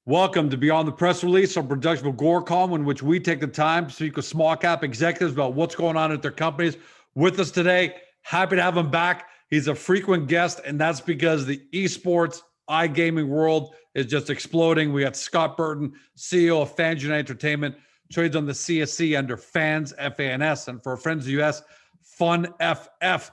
Welcome to Beyond the Press Release, our production of Gorecom, in which we take the time to speak with small cap executives about what's going on at their companies. With us today, happy to have him back. He's a frequent guest, and that's because the esports iGaming world is just exploding. We got Scott Burton, CEO of FansUnite Entertainment, trades on the CSE under FANS FANS, and for our friends in the US, FUNFF.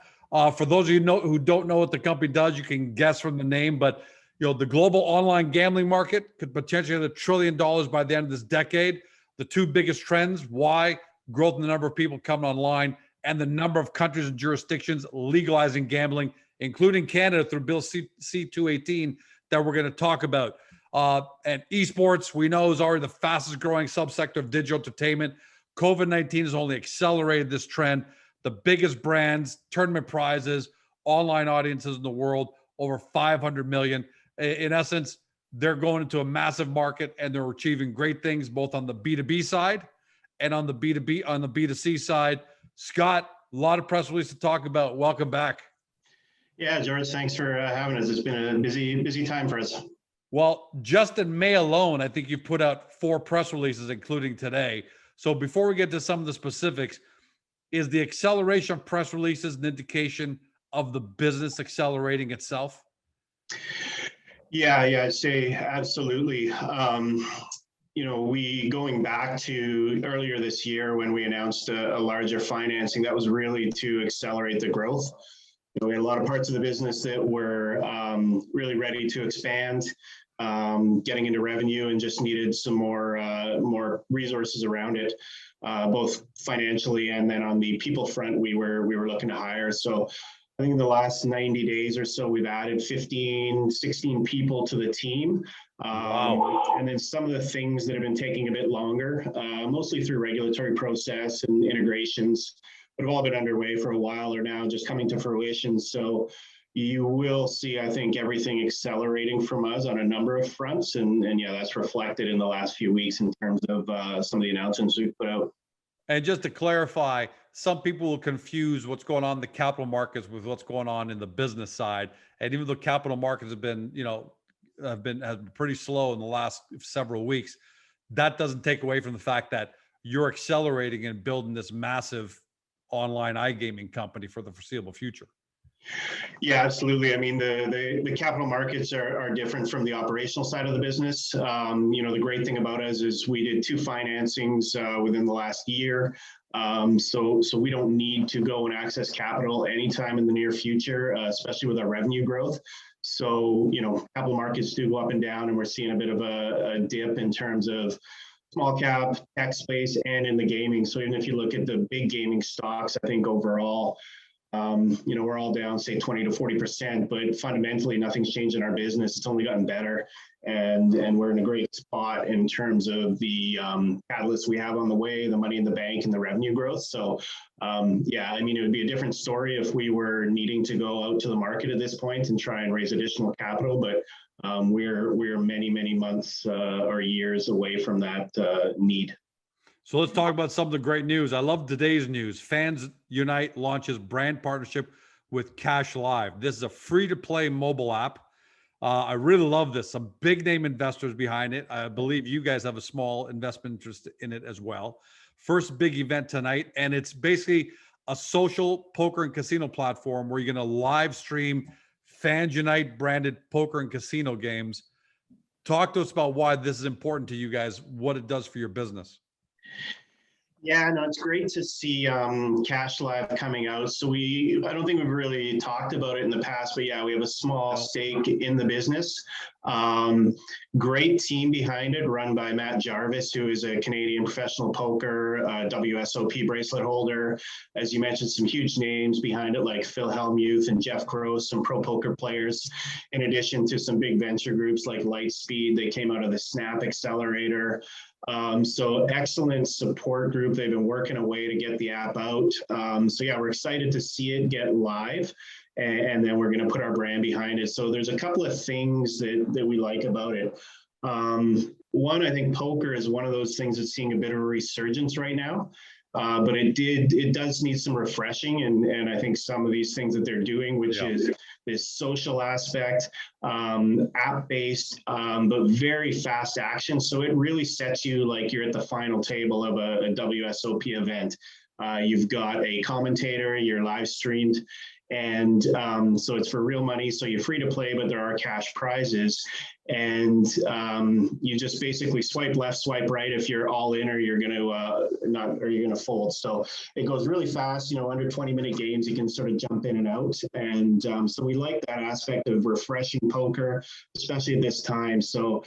For those of you who don't know what the company does, you can guess from the name, but the global online gambling market could potentially hit $1 trillion by the end of this decade. The two biggest trends: why? Growth in the number of people coming online, and the number of countries and jurisdictions legalizing gambling, including Canada through Bill C-218 that we're going to talk about. And esports, we know, is already the fastest growing subsector of digital entertainment. COVID-19 has only accelerated this trend. The biggest brands, tournament prizes, online audiences in the world, over 500 million. In essence, they're going into a massive market, and they're achieving great things both on the B2B side and on the B2C side. Scott, a lot of press release to talk about. Welcome back. Yeah, George, thanks for having us. It's been a busy time for us. Well, just in May alone, I think you've put out 4 press releases, including today. So before we get to some of the specifics, is the acceleration of press releases an indication of the business accelerating itself? Yeah, I'd say absolutely. We going back to earlier this year when we announced a larger financing, that was really to accelerate the growth. We had a lot of parts of the business that were really ready to expand, getting into revenue, and just needed some more resources around it, both financially and then on the people front. We were looking to hire. So I think in the last 90 days or so, we've added 15, 16 people to the team. Wow. And then some of the things that have been taking a bit longer, mostly through regulatory process and integrations, but have all been underway for a while, are now just coming to fruition. So you will see, I think, everything accelerating from us on a number of fronts. And yeah, that's reflected in the last few weeks in terms of some of the announcements we've put out. And just to clarify, some people will confuse what's going on in the capital markets with what's going on in the business side. And even though capital markets have been, have been pretty slow in the last several weeks, that doesn't take away from the fact that you're accelerating and building this massive online iGaming company for the foreseeable future. Yeah, absolutely. I mean, the capital markets are different from the operational side of the business. The great thing about us is we did 2 financings within the last year. So we don't need to go and access capital anytime in the near future, especially with our revenue growth. So, capital markets do go up and down, and we're seeing a bit of a dip in terms of small cap, tech space, and in the gaming. So even if you look at the big gaming stocks, I think overall, we're all down, say 20 to 40%, but fundamentally nothing's changed in our business. It's only gotten better, and we're in a great spot in terms of the catalysts we have on the way, the money in the bank, and the revenue growth. So it would be a different story if we were needing to go out to the market at this point and try and raise additional capital, but we're many months or years away from that need. So let's talk about some of the great news. I love today's news. FansUnite launches brand partnership with Cash Live. This is a free-to-play mobile app. I really love this. Some big-name investors behind it. I believe you guys have a small investment interest in it as well. First big event tonight, and it's basically a social poker and casino platform where you're going to live stream FansUnite branded poker and casino games. Talk to us about why this is important to you guys, what it does for your business. Yeah, no, it's great to see Cash Live coming out. So I don't think we've really talked about it in the past, but yeah, we have a small stake in the business. Great team behind it, run by Matt Jarvis, who is a Canadian professional poker WSOP bracelet holder. As you mentioned, some huge names behind it like Phil Hellmuth and Jeff Gross, some pro poker players, in addition to some big venture groups like Lightspeed. They came out of the Snap Accelerator. So excellent support group. They've been working away to get the app out. We're excited to see it get live, and then we're going to put our brand behind it. So there's a couple of things that we like about it. One, I think poker is one of those things that's seeing a bit of a resurgence right now. but it does need some refreshing, and I think some of these things that they're doing, which is this social aspect, app-based, but very fast action. So it really sets you like you're at the final table of a WSOP event. You've got a commentator, you're live streamed, and so it's for real money. So you're free to play, but there are cash prizes. And you just basically swipe left, swipe right if you're all in, or you're going to fold. So it goes really fast, you know, under 20-minute games, you can sort of jump in and out. And so we like that aspect of refreshing poker, especially at this time. So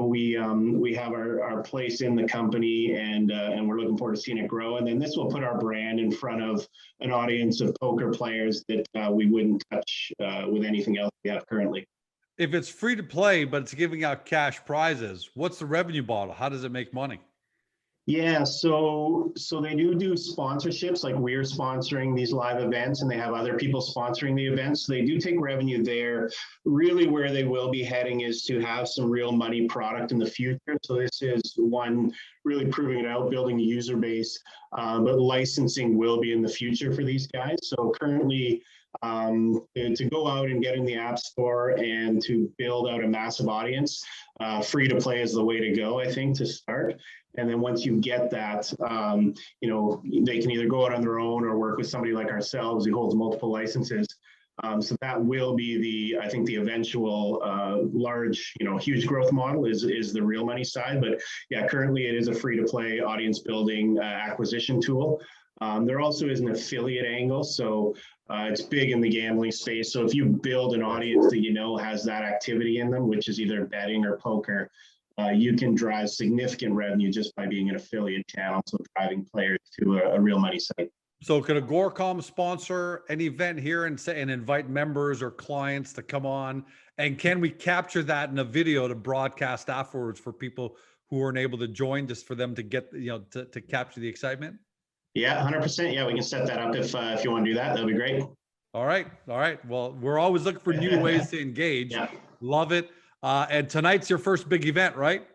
we have our place in the company, and we're looking forward to seeing it grow. And then this will put our brand in front of an audience of poker players that we wouldn't touch with anything else we have currently. If it's free to play, but it's giving out cash prizes, what's the revenue model? How does it make money? Yeah, so they do sponsorships, like we're sponsoring these live events, and they have other people sponsoring the events. So they do take revenue there. Really where they will be heading is to have some real money product in the future. So this is one, really proving it out, building a user base, but licensing will be in the future for these guys. So currently, to go out and get in the App Store and to build out a massive audience, free to play is the way to go, I think, to start. And then once you get that, you know, they can either go out on their own or work with somebody like ourselves who holds multiple licenses. So that will be I think the eventual large, you know, huge growth model is the real money side. But yeah, currently it is a free to play audience building acquisition tool. There also is an affiliate angle. So it's big in the gambling space. So if you build an audience that you know has that activity in them, which is either betting or poker, you can drive significant revenue just by being an affiliate channel, so driving players to a real money site. So could Agoracom sponsor an event here and invite members or clients to come on? And can we capture that in a video to broadcast afterwards for people who aren't able to join, just for them to get, you know, to capture the excitement? Yeah, 100%. Yeah, we can set that up if you want to do that. That'd be great. All right. Well, we're always looking for new ways to engage. Yeah. Love it. And tonight's your first big event, right?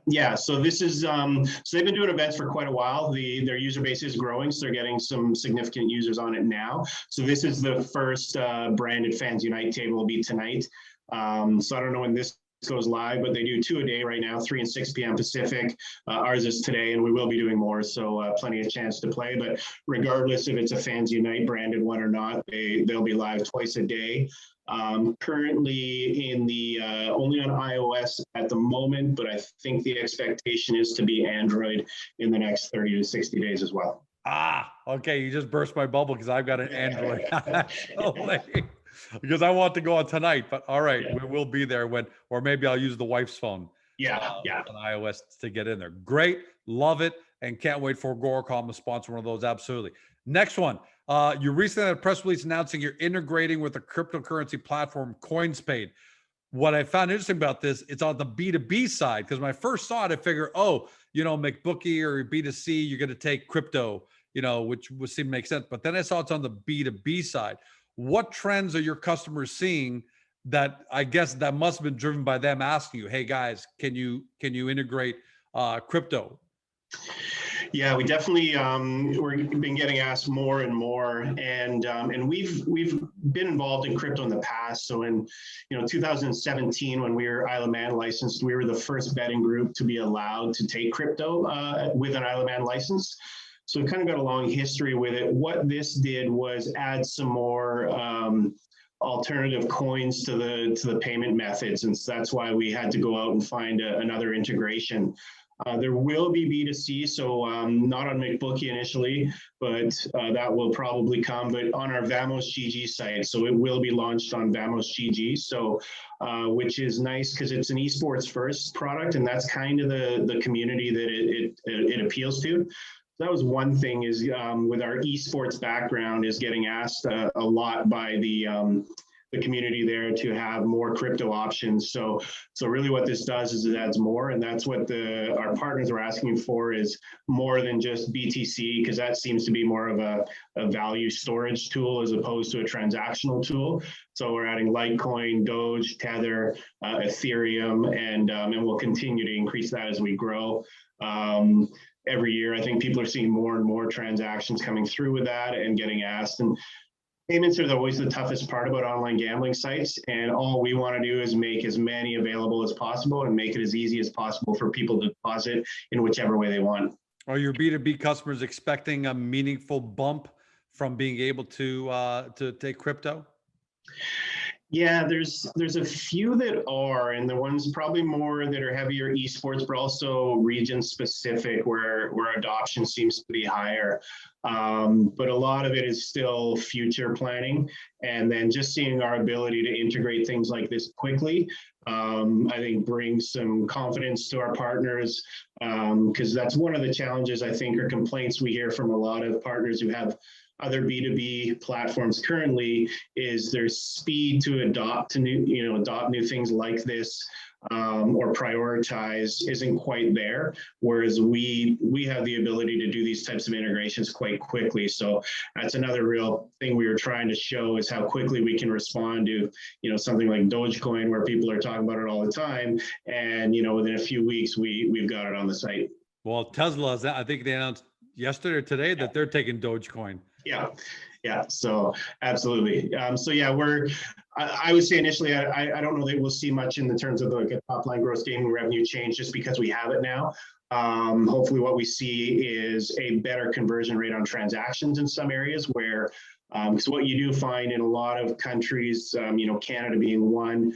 Yeah, so this is, so they've been doing events for quite a while. Their user base is growing, so they're getting some significant users on it now. So this is the first branded FansUnite table will be tonight. So I don't know when this goes live, but they do 2 a day right now, 3 and 6 p.m. Pacific. Ours is today, and we will be doing more, so plenty of chance to play. But regardless if it's a FansUnite branded one or not, they'll be live twice a day. Currently in the only on iOS at the moment, but I think the expectation is to be Android in the next 30 to 60 days as well. Okay. You just burst my bubble because I've got an Android. Because I want to go on tonight, but all right, we will be there or maybe I'll use the wife's phone. Yeah. On iOS to get in there. Great. Love it. And can't wait for Agoracom to sponsor one of those. Absolutely. Next one. You recently had a press release announcing you're integrating with the cryptocurrency platform CoinsPaid. What I found interesting about this, it's on the B2B side, because when I first saw it, I figured, you know, McBookie or B2C, you're going to take crypto, you know, which would seem to make sense. But then I saw it's on the B2B side. What trends are your customers seeing that I guess that must have been driven by them asking you, hey guys, can you integrate crypto? Yeah, we definitely we've been getting asked more and more, and we've been involved in crypto in the past. So in 2017, when we were Isle of Man licensed, we were the first betting group to be allowed to take crypto with an Isle of Man license. So we kind of got a long history with it. What this did was add some more alternative coins to the payment methods, and so that's why we had to go out and find another integration. There will be B2C, so not on McBookie initially, but that will probably come, but on our Vamos GG site. So it will be launched on Vamos GG, so which is nice because it's an esports first product, and that's kind of the community that it appeals to. That was one thing is with our esports background is getting asked a lot by the community there to have more crypto options. So really what this does is it adds more, and that's what our partners are asking for, is more than just BTC, because that seems to be more of a value storage tool as opposed to a transactional tool. So we're adding Litecoin, Doge, Tether, Ethereum, and we'll continue to increase that as we grow. every year. I think people are seeing more and more transactions coming through with that and getting asked. And payments are always the toughest part about online gambling sites. And all we want to do is make as many available as possible and make it as easy as possible for people to deposit in whichever way they want. Are your B2B customers expecting a meaningful bump from being able to take crypto? Yeah, there's a few that are, and the ones probably more that are heavier esports, but also region specific where adoption seems to be higher. But a lot of it is still future planning, and then just seeing our ability to integrate things like this quickly, I think brings some confidence to our partners, because that's one of the challenges I think or complaints we hear from a lot of partners who have other B2B platforms currently is their speed to adopt new things like this, or prioritize isn't quite there. Whereas we have the ability to do these types of integrations quite quickly. So that's another real thing we were trying to show is how quickly we can respond to, something like Dogecoin where people are talking about it all the time. And, within a few weeks, we've got it on the site. Well, Tesla, I think they announced yesterday or today that they're taking Dogecoin. Yeah. So absolutely. So yeah, I would say initially, I don't know that we'll see much in the terms of like a top line gross gaming revenue change just because we have it now. Hopefully what we see is a better conversion rate on transactions in some areas where, because what you do find in a lot of countries, Canada being one,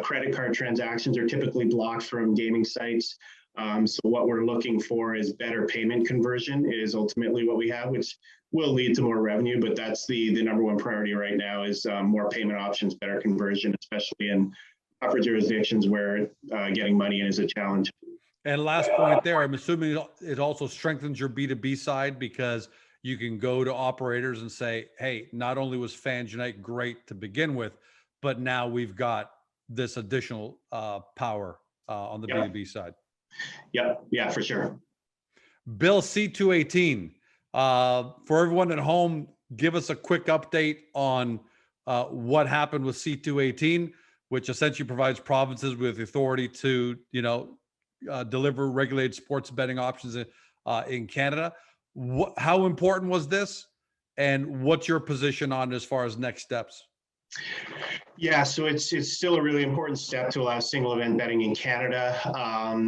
credit card transactions are typically blocked from gaming sites. So what we're looking for is better payment conversion is ultimately what we have, which will lead to more revenue, but that's the number one priority right now is more payment options, better conversion, especially in upper jurisdictions where getting money in is a challenge. And last point there, I'm assuming it also strengthens your B2B side because you can go to operators and say, hey, not only was FansUnite great to begin with, but now we've got this additional power on the B2B side. Yeah, for sure. Bill, C-218. For everyone at home, give us a quick update on what happened with C-218, which essentially provides provinces with authority to, deliver regulated sports betting options in Canada. How important was this, and what's your position on as far as next steps? Yeah, so it's still a really important step to allow single event betting in Canada.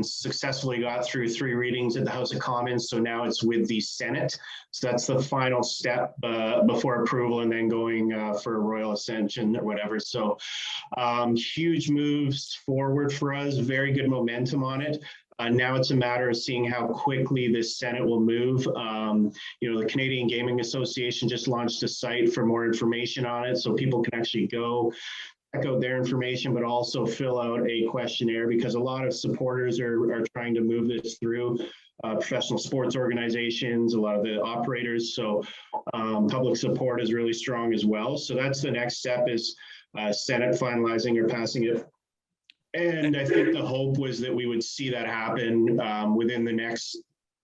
Successfully got through 3 readings at the House of Commons, so now it's with the Senate. So that's the final step before approval and then going for royal ascension or whatever. So huge moves forward for us, very good momentum on it. Now it's a matter of seeing how quickly the Senate will move. The Canadian Gaming Association just launched a site for more information on it, so people can actually go check out their information, but also fill out a questionnaire because a lot of supporters are trying to move this through. Professional sports organizations, a lot of the operators. So public support is really strong as well. So that's the next step is Senate finalizing or passing it. And I think the hope was that we would see that happen within the next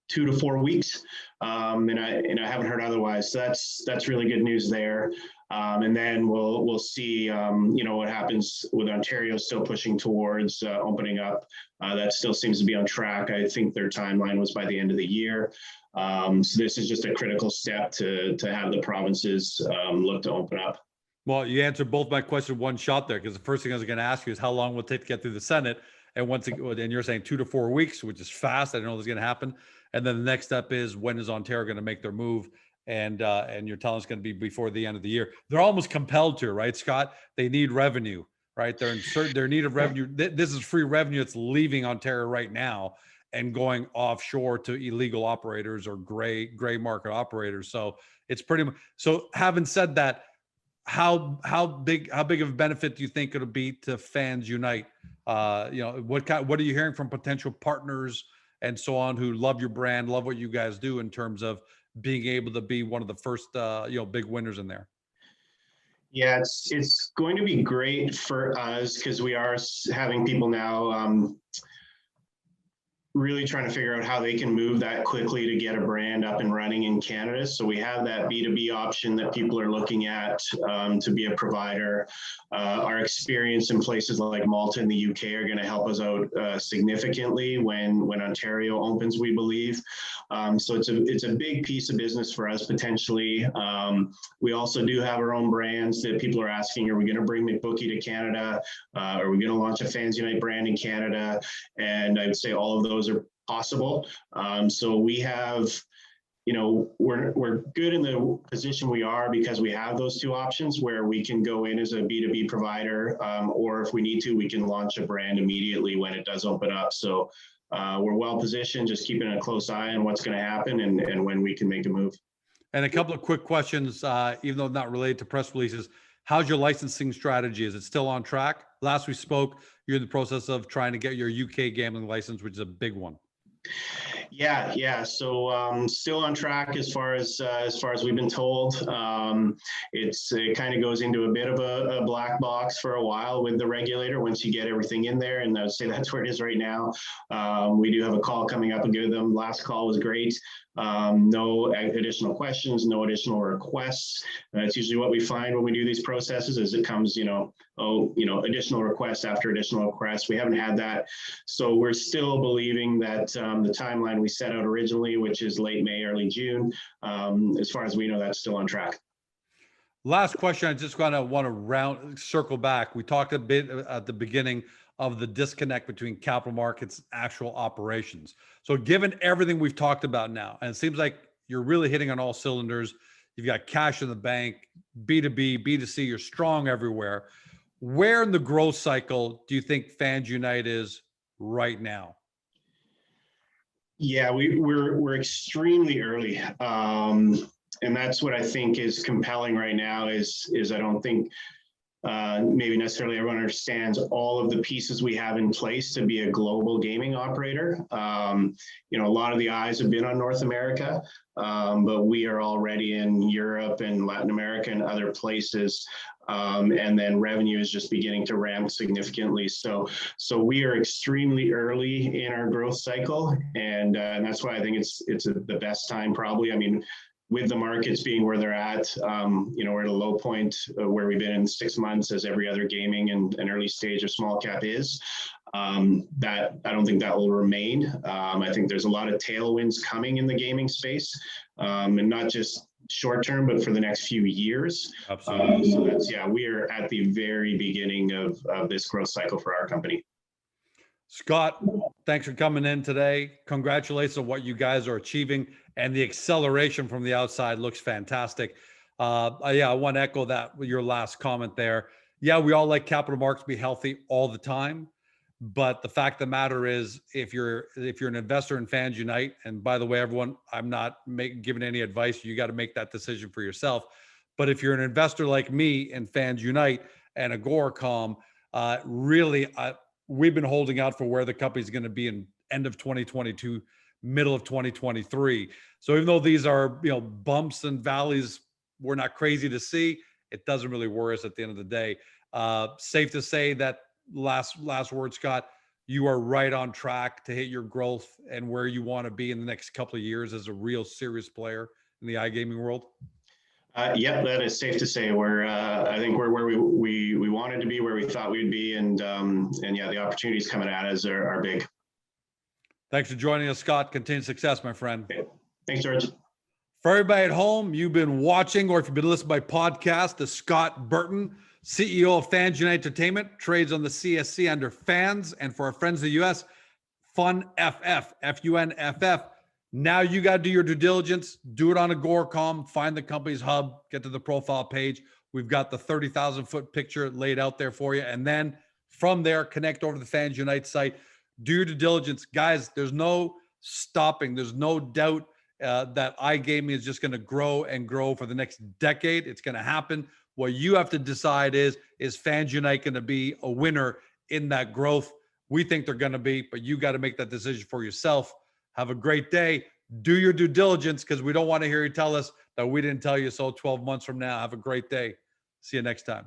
2 to 4 weeks, and I haven't heard otherwise. So that's really good news there. And then we'll see what happens with Ontario still pushing towards opening up. That still seems to be on track. I think their timeline was by the end of the year. So this is just a critical step to have the provinces look to open up. Well, you answered both my questions one shot there, because the first thing I was going to ask you is how long will it take to get through the Senate, and you're saying 2 to 4 weeks, which is fast. I don't know what's going to happen. And then the next step is, when is Ontario going to make their move? And you're telling us it's going to be before the end of the year. They're almost compelled to, right, Scott? They need revenue, right? They're in their need of revenue. This is free revenue that's leaving Ontario right now and going offshore to illegal operators or gray market operators. So it's pretty much. So having said that, how big of a benefit do you think it'll be to FansUnite? What are you hearing from potential partners and so on who love your brand, love what you guys do in terms of being able to be one of the first big winners in there? Yeah, it's going to be great for us because we are having people now really trying to figure out how they can move that quickly to get a brand up and running in Canada. So we have that B2B option that people are looking at to be a provider. Our experience in places like Malta and the UK are going to help us out significantly when Ontario opens, we believe. So it's a big piece of business for us potentially. We also do have our own brands that people are asking, are we going to bring McBookie to Canada? Are we going to launch a FansUnite brand in Canada? And I would say all of those are possible. So we have, we're good in the position we are because we have those two options where we can go in as a B2B provider, or if we need to, we can launch a brand immediately when it does open up. So we're well positioned, just keeping a close eye on what's going to happen and when we can make a move. And a couple of quick questions, even though not related to press releases. How's your licensing strategy? Is it still on track? Last we spoke, you're in the process of trying to get your UK gambling license, which is a big one. Yeah. So still on track as far as we've been told. It kind of goes into a bit of a black box for a while with the regulator once you get everything in there, and I would say that's where it is right now. We do have a call coming up with them. Last call was great. No additional questions, no additional requests. That's usually what we find when we do these processes is it comes, additional requests after additional requests. We haven't had that. So we're still believing that the timeline we set out originally, which is late May, early June, as far as we know, that's still on track. Last question. I just want to circle back. We talked a bit at the beginning of the disconnect between capital markets and actual operations. So given everything we've talked about now, and it seems like you're really hitting on all cylinders, you've got cash in the bank, B2B, B2C, you're strong everywhere. Where in the growth cycle do you think FansUnite is right now? Yeah, we're extremely early. And that's what I think is compelling right now is I don't think maybe necessarily everyone understands all of the pieces we have in place to be a global gaming operator. A lot of the eyes have been on North America, but we are already in Europe and Latin America and other places. And then revenue is just beginning to ramp significantly. So we are extremely early in our growth cycle, and that's why I think it's the best time probably. I mean, with the markets being where they're at, we're at a low point where we've been in 6 months as every other gaming and an early stage of small cap is. That I don't think that will remain. I think there's a lot of tailwinds coming in the gaming space, and not just short term, but for the next few years. Absolutely. So we are at the very beginning of this growth cycle for our company. Scott, thanks for coming in today. Congratulations on what you guys are achieving, and the acceleration from the outside looks fantastic. I want to echo that with your last comment there. Yeah, we all like capital markets to be healthy all the time, but the fact of the matter is, if you're an investor in FansUnite, and by the way, everyone, I'm not giving any advice. You got to make that decision for yourself. But if you're an investor like me in FansUnite and Agoracom, we've been holding out for where the company's going to be in end of 2022, middle of 2023. So even though these are, bumps and valleys, we're not crazy to see, it doesn't really worry us at the end of the day. Safe to say that last word, Scott, you are right on track to hit your growth and where you want to be in the next couple of years as a real serious player in the iGaming world. Yeah, that is safe to say. I think we're where we wanted to be, where we thought we'd be, and yeah, the opportunities coming at us are big. Thanks for joining us, Scott. Continued success, my friend. Okay. Thanks, George. For everybody at home, you've been watching, or if you've been listening by podcast, the Scott Burton, CEO of FansUnite Entertainment, trades on the CSC under Fans, and for our friends in the US, FUNFF, FUNFF. Now you got to do your due diligence, do it on Agoracom, find the company's hub, get to the profile page. We've got the 30,000-foot picture laid out there for you. And then from there, connect over to the FansUnite site, do your due diligence. Guys, there's no stopping. There's no doubt that iGaming is just going to grow and grow for the next decade. It's going to happen. What you have to decide is FansUnite going to be a winner in that growth? We think they're going to be, but you got to make that decision for yourself. Have a great day. Do your due diligence, because we don't want to hear you tell us that we didn't tell you so 12 months from now. Have a great day. See you next time.